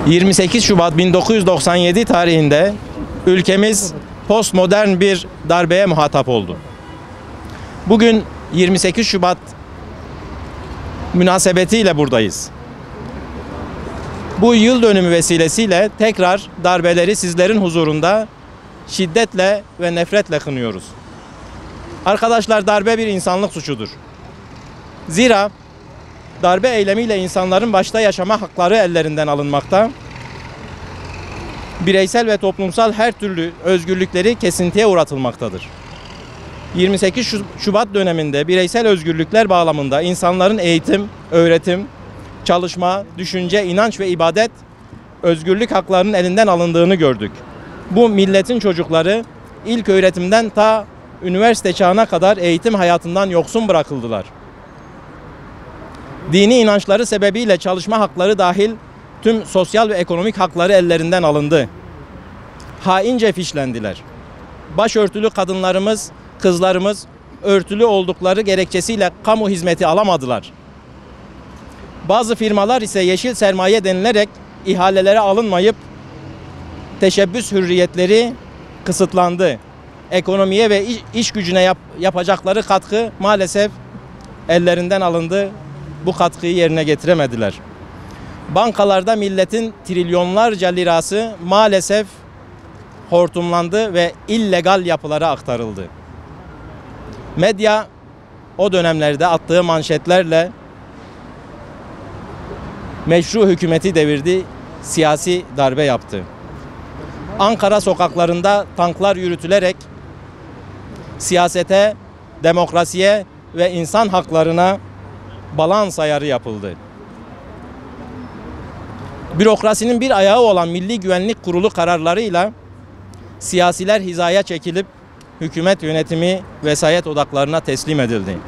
...28 Şubat 1997 tarihinde ülkemiz postmodern bir darbeye muhatap oldu. Bugün 28 Şubat münasebetiyle buradayız. Bu yıl dönümü vesilesiyle tekrar darbeleri sizlerin huzurunda şiddetle ve nefretle kınıyoruz. Arkadaşlar, darbe bir insanlık suçudur. Zira darbe eylemiyle insanların başta yaşama hakları ellerinden alınmakta, bireysel ve toplumsal her türlü özgürlükleri kesintiye uğratılmaktadır. 28 Şubat döneminde bireysel özgürlükler bağlamında insanların eğitim, öğretim, çalışma, düşünce, inanç ve ibadet özgürlük haklarının elinden alındığını gördük. Bu milletin çocukları ilk öğretimden ta üniversite çağına kadar eğitim hayatından yoksun bırakıldılar. Dini inançları sebebiyle çalışma hakları dahil tüm sosyal ve ekonomik hakları ellerinden alındı. Haince fişlendiler. Başörtülü kadınlarımız, kızlarımız örtülü oldukları gerekçesiyle kamu hizmeti alamadılar. Bazı firmalar ise yeşil sermaye denilerek ihalelere alınmayıp teşebbüs hürriyetleri kısıtlandı. Ekonomiye ve iş gücüne yapacakları katkı maalesef ellerinden alındı. Bu katkıyı yerine getiremediler. Bankalarda milletin trilyonlarca lirası maalesef hortumlandı ve illegal yapılara aktarıldı. Medya o dönemlerde attığı manşetlerle meşru hükümeti devirdi, siyasi darbe yaptı. Ankara sokaklarında tanklar yürütülerek siyasete, demokrasiye ve insan haklarına balans ayarı yapıldı. Bürokrasinin bir ayağı olan Milli Güvenlik Kurulu kararlarıyla siyasiler hizaya çekilip hükümet yönetimi vesayet odaklarına teslim edildi.